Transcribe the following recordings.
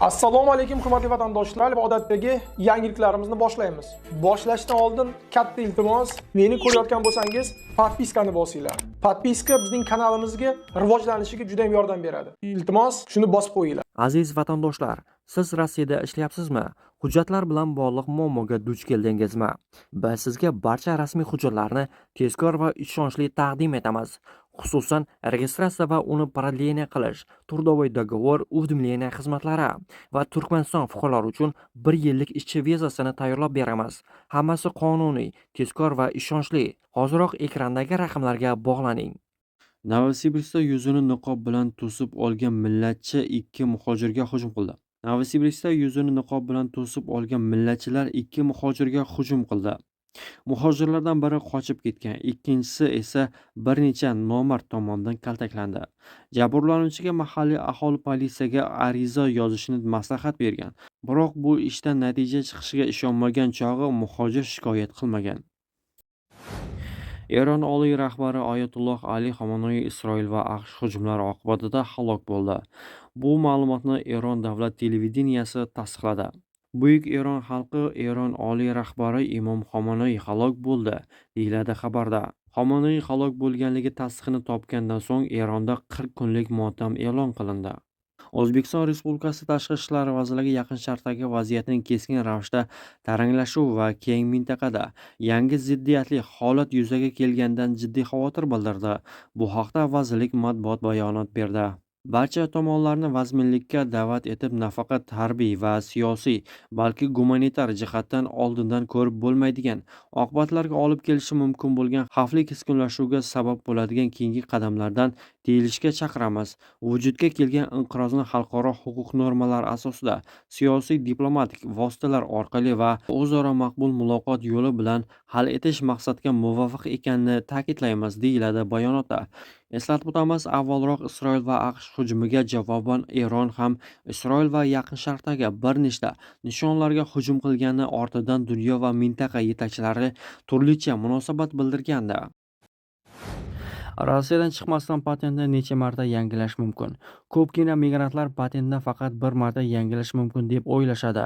Assalomu alaykum hurmatli vatandoshlar va odatdagi yangiliklarimizni boshlaymiz. Boshlashdan oldin katta iltimos, meni ko'rayotgan bo'lsangiz, podpiskani bosinglar. Podpiska bizning kanalimizga rivojlanishiga juda ham yordam beradi. Iltimos, shuni bosib qo'yinglar. Aziz vatandoshlar, siz Rossiyada ishlayapsizmi? Hujjatlar bilan bog'liq muammoga duch keldingizmi? Biz sizga barcha rasmiy hujjatlarni tezkor va ishonchli taqdim etamiz. Xususan, registratsiya va uni продление qilish, трудовой договор, уведомление xizmatlari va Turkmaniston fuqarolari uchun 1 yillik ishchi vizasini tayyorlab beramiz. Hammasi qonuniy, tezkor va ishonchli. Hoziroq ekrandagi raqamlarga bog'laning. Novosibirskda yuzini niqob bilan to'sib olgan millatchi ikki muhojirga hujum qildi. Novosibirskda yuzini niqob bilan to'sib olgan millatchilar ikki muhojirga hujum qildi. Muhojirlardan biri qochib ketgan, ikkinchisi esa bir necha nomard tomonidan kaltaklandi. Jabrlanuvchiga mahalliy aholi politsiyaga ariza yozishni maslahat bergan. Biroq bu ishdan natija chiqishiga ishonmagan chog'i muhojir shikoyat qilmagan. Eron oliy rahbari Oyatulloh Ali Xamenei Isroil va AQSh hujumlari oqibatida halok bo'ldi. Bu ma'lumotni Eron davlat televideniyesi tasdiqladi. Buyuk Eron xalqi Eron oliy rahbari Imom Xamenei halok bo'ldi, deyiladi xabarda. Xamenei halok bo'lganligi tasdig'ini topgandan so'ng Eronda 40 kunlik motam e'lon qilindi. O'zbekiston Respublikasi Tashqi ishlar vazirligi Yaqin Sharqdagi vaziyatning keskin ravishda taranglashuvi va keng mintaqada yangi ziddiyatli holat yuzaga kelganidan jiddiy xavotir bildirdi. Bu haqda vazirlik matbuot bayonot berdi. Barcha tomonlarni vazminlikka da'vat etib, nafaqat harbiy va siyosiy, balki gumanitar jihatdan oldindan ko'rib bo'lmaydigan, oqibatlarga olib kelishi mumkin bo'lgan xavfli keskinlashuvga sabab bo'ladigan keyingi qadamlardan tiyilishga chaqiramiz. Vujudga kelgan inqirozni xalqaro huquq normalari asosida siyosiy diplomatik vositalar orqali va o'zaro maqbul muloqot yo'li bilan hal etish maqsadga muvofiq ekanini ta'kidlaymiz, deyiladi bayonotda. Eslatib o'tamiz, avvalroq Isroil va AQSh hujumiga javoban Eron ham Isroil va Yaqin Sharqdagi bir nechta nishonlarga hujum qilgani ortidan dunyo va mintaqa yetakchilari turlicha munosabat bildirgandi. Rossiyadan chiqmasdan patentni necha marta yangilash mumkin? Ko'pgina migrantlar patentni faqat bir marta yangilash mumkin deb o'ylashadi.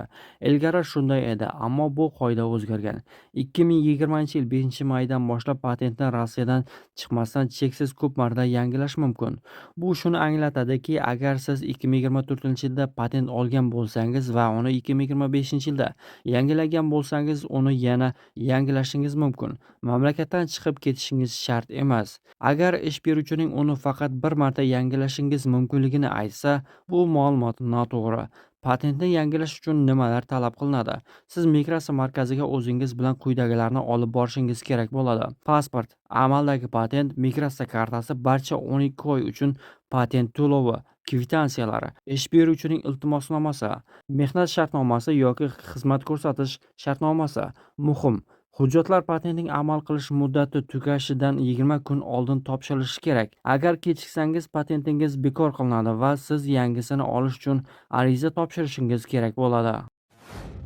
Ilgari shunday edi, ammo bu qoida o'zgargan. 2020-yil 5-maydan boshlab patentni Rossiyadan chiqmasdan cheksiz ko'p marta yangilash mumkin. Bu shuni anglatadiki, agar siz 2024-yilda patent olgan bo'lsangiz va uni 2025-yilda yangilagan bo'lsangiz, uni yana yangilashingiz mumkin. Mamlakatdan chiqib ketishingiz shart emas. Agar ish beruvchining uni faqat bir marta yangilashingiz mumkinligini aytsa, bu ma'lumot noto'g'ri. Patentni yangilash uchun nimalar talab qilinadi? Siz migratsiya markaziga o'zingiz bilan quyidagilarni olib borishingiz kerak bo'ladi. Pasport, amaldagi patent, migratsiya kartasi, barcha 12 oy uchun patent to'lovi, kvitantsiyalari, ish beruvchining iltimosnomasi, mehnat shartnomasi yoki xizmat ko'rsatish shartnomasi. Muhim: hujjatlar patentning amal qilish muddati tugashidan 20 kun oldin topshirilishi kerak. Agar kechiksangiz, patentingiz bekor qilinadi va siz yangisini olish uchun ariza topshirishingiz kerak bo'ladi.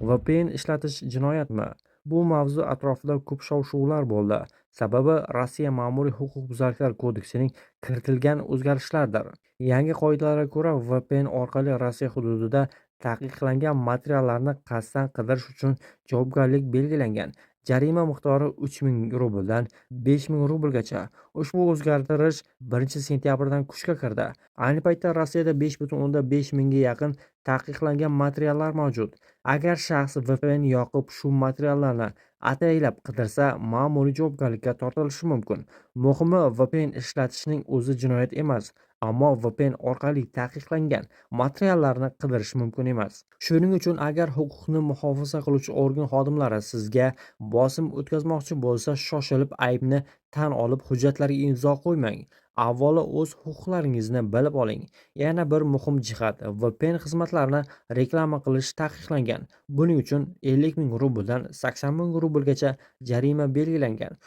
VPN ishlatish jinoyatmi? Bu mavzu atrofida ko'p shov-shuvlar bo'ldi. Sababi Rossiya ma'muriy huquqbuzarliklar kodeksining kiritilgan o'zgarishlardir. Yangi qoidalarga ko'ra, VPN orqali Rossiya hududida taqiqlangan materiallarni qasddan qidirish uchun javobgarlik belgilangan. Jarima miqdori 3000 rubldan 5000 rublgacha. Ushbu o'zgartirish 1-sentyabrdan kuchga kirdi. Ayni paytda Rossiyada 5,5 mingga yaqin taqiqlangan materiallar mavjud. Agar shaxs VPN yoqib shu materiallarni ataylab qidirsa, ma'muriy javobgarlikka tortilishi mumkin. Muhimi, VPN ishlatishning o'zi jinoyat emas, ammo VPN orqali taqiqlangan materiallarni qidirish mumkin emas. Shuning uchun agar huquqni muhofaza qiluvchi organ xodimlari sizga bosim o'tkazmoqchi bo'lsa, shoshilib aybni tan olib hujjatlarga imzo qo'ymang. Avvalo o'z huquqlaringizni bilib oling. Yana bir muhim jihat: VPN xizmatlarini reklama qilish taqiqlangan. Buning uchun 50 ming rubldan 80 ming rublgacha jarima belgilangan.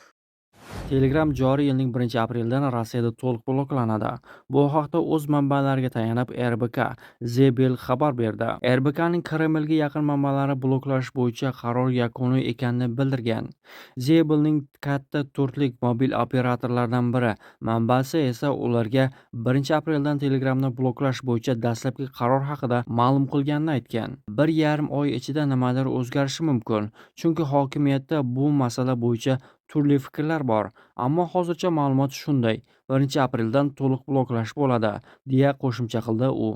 Telegram joriy yilning 1-aprelidan Rossiyada to'liq bloklanadi. Bu haqda o'z manbalariga tayanib RBK Zebel xabar berdi. RBKning Kremlga yaqin manbalari bloklash bo'yicha qaror yakuniy ekanini bildirgan. Zebelning katta to'rtlik mobil operatorlaridan biri manbasi esa ularga 1-apreldan Telegramni bloklash bo'yicha dastlabki qaror haqida ma'lum qilganini aytgan. 1,5 oy ichida nimadir o'zgarishi mumkin, chunki hokimiyatda bu masala bo'yicha turli fikrlar bor, ammo hozircha ma'lumot shunday: 1-apreldan to'liq bloklash bo'ladi, deya qo'shimcha qildi u.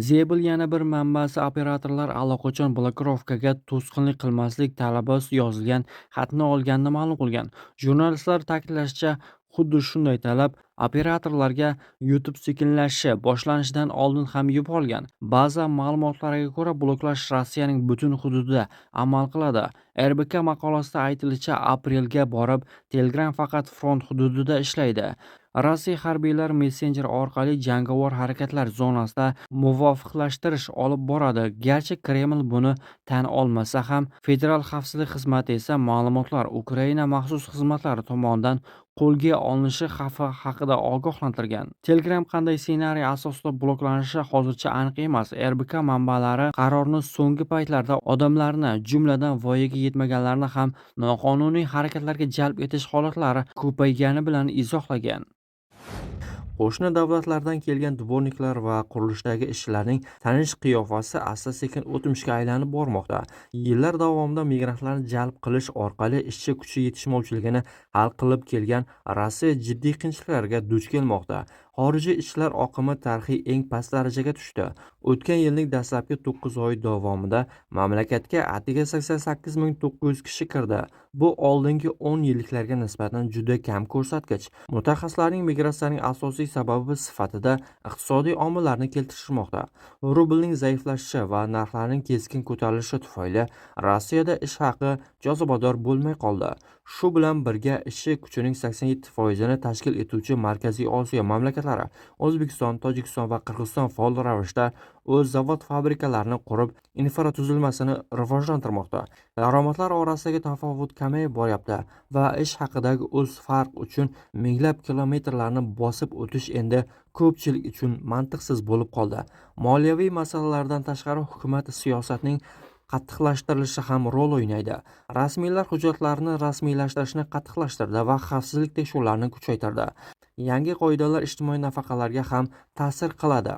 Zebel yana bir manbasi operatorlar allaqachon blokirovkaga to'sqinlik qilmaslik talabi yozilgan xatni olganini ma'lum qilgan. Jurnalistlar ta'kidlashicha, xuddi shunday talab operatorlarga YouTube sekinlashishi boshlanishidan oldin ham yuborilgan. Ba'zi ma'lumotlarga ko'ra, bloklash Rossiyaning butun hududida amal qiladi. RBK maqolasida aytilishicha, aprelga borib Telegram faqat front hududida ishlaydi. Rossiya harbiylari messenjer orqali jangovar harakatlar zonasida muvofiqlashtirish olib boradi. Garchi Kreml buni tan olmasa ham, Federal xavfsizlik xizmati esa ma'lumotlar Ukraina maxsus xizmatlari tomonidan qo'lga olinishi xavfi haqida ogohlantirgan. Telegram qanday ssenariy asosida bloklanishi hozircha aniq emas. RBK manbalari qarorni so'nggi paytlarda odamlarni, jumladan voyaga yetmaganlarni ham noqonuniy harakatlarga jalb etish holatlari ko'paygani bilan izohlagan. Qo'shni davlatlardan kelgan dvorniklar va qurilishdagi ishchilarning tanish qiyofasi asta-sekin o'tmishga aylanib bormoqda. Yillar davomida migrantlarni jalb qilish orqali ishchi kuchi yetishmovchiligini hal qilib kelgan Rossiya jiddiy qiyinchiliklarga duch kelmoqda. Xorijiy ishchilar oqimi tarixiy eng past darajaga tushdi. O'tgan yilning dastlabki 9 oy davomida mamlakatga atigi 88,900 kishi kirdi. Bu oldingi 10 yilliklarga nisbatan juda kam ko'rsatkich. Mutaxassislarning migratsiyaning asosiy sababi sifatida iqtisodiy omillarni keltirishmoqda. Rublning zaiflashishi va narxlarning keskin ko'tarilishi tufayli Rossiyada ish haqi jozibador bo'lmay qoldi. Shu bilan birga ishchi kuchining 87%ni tashkil etuvchi Markaziy Osiyo mamlakatlari O'zbekiston, Tojikiston va Qirg'iziston faol ravishda o'z zavod-fabrikalarini qurib, infratuzilmasini rivojlantirmoqda. Daromadlar orasidagi tafovut kamayib boryapti va ish haqidagi o'z farq uchun minglab kilometrlarni bosib o'tish endi ko'pchilik uchun mantiqsiz bo'lib qoldi. Moliyaviy masalalardan tashqari hukumat siyosatining qattiqlashtirilishi ham rol o'ynaydi. Rasmiylar hujjatlarni rasmiylashtirishni qattiqlashtirdi va xavfsizlik tekshiruvlarini kuchaytirdi. Yangi qoidalar ijtimoiy nafaqalarga ham ta'sir qiladi.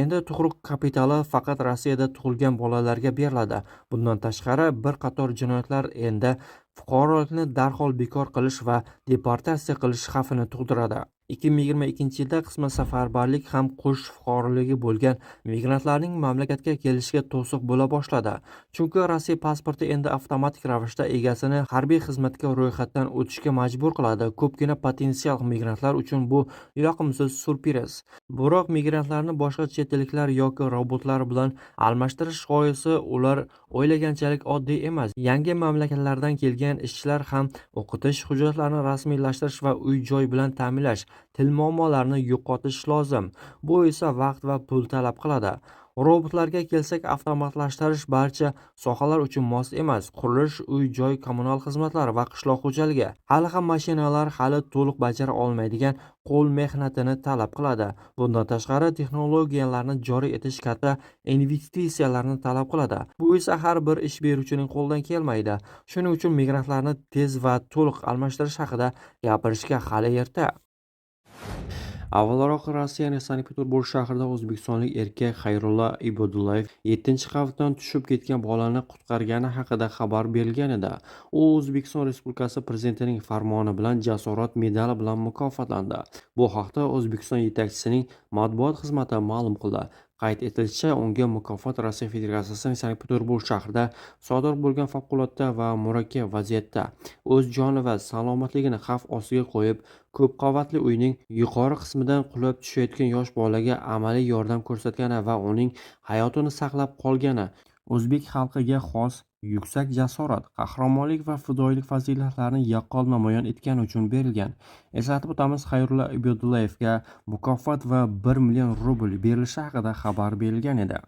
Endi tug'ruq kapitali faqat Rossiyada tug'ilgan bolalarga beriladi. Bundan tashqari, bir qator jinoyatlar endi fuqarolikni darhol bekor qilish va deportatsiya qilish xavfini tug'diradi. 2022-yilda qisman safarbarlik ham qo'sh fuqaroligi bo'lgan migrantlarning mamlakatga kelishiga to'siq bo'la boshladi. Chunki Rossiya pasporti endi avtomatik ravishda egasini harbiy xizmatga ro'yxatdan o'tishga majbur qiladi. Ko'pgina potensial migrantlar uchun bu yoqimsiz syurpriz. Biroq migrantlarni boshqa chet elliklar yoki robotlar bilan almashtirish g'oyasi ular o'ylaganchalik oddiy emas. Yangi mamlakatlardan kelgan ishchilar ham o'qitish, hujjatlarni rasmiylashtirish va uy-joy bilan ta'minlash, til muammolarini yo'qotish lozim. Bu esa vaqt va pul talab qiladi. Robotlarga kelsak, avtomatlashtirish barcha sohalar uchun mos emas. Qurilish, uy-joy, kommunal xizmatlar va qishloq xo'jaligi. Hali ham mashinalar hali to'liq bajara olmaydigan qo'l mehnatini talab qiladi. Bundan tashqari, texnologiyalarni joriy etish katta investitsiyalarni talab qiladi. Bu esa har bir ish beruvchining qo'lidan kelmaydi. Shuning uchun migrantlarni tez va to'liq almashtirish haqida gapirishga hali erta. Avvalroq Rossiyaning Sankt-Peterburg shahrida o'zbekistonlik erkak Xayrulla Ibodullayev 7-qavatdan tushib ketgan bolani qutqargani haqida xabar berilgan edi. U O'zbekiston Respublikasi Prezidentining farmoni bilan Jasorat medali bilan mukofotlandi. Bu haqda O'zbekiston yetakchisining matbuot xizmati ma'lum qildi. Qayd etilishicha, unga mukofot Rossiya Federatsiyasining Sankt-Peterburg shahrida sodir bo'lgan favqulodda va murakkab vaziyatda o'z joni va salomatligini xavf ostiga qo'yib, ko'p qavatli uyning yuqori qismidan qulab tushayotgan yosh bolaga amaliy yordam ko'rsatgani va uning hayotini saqlab qolgani o'zbek xalqiga xos yuksak jasorat, qahramonlik va fidoyilik fazilatlarini yaqqol namoyon etgani uchun berilgan. Eslatib o'tamiz, Xayrulla Ibodullayevga mukofot va 1 million rubl berilishi haqida xabar berilgan edi.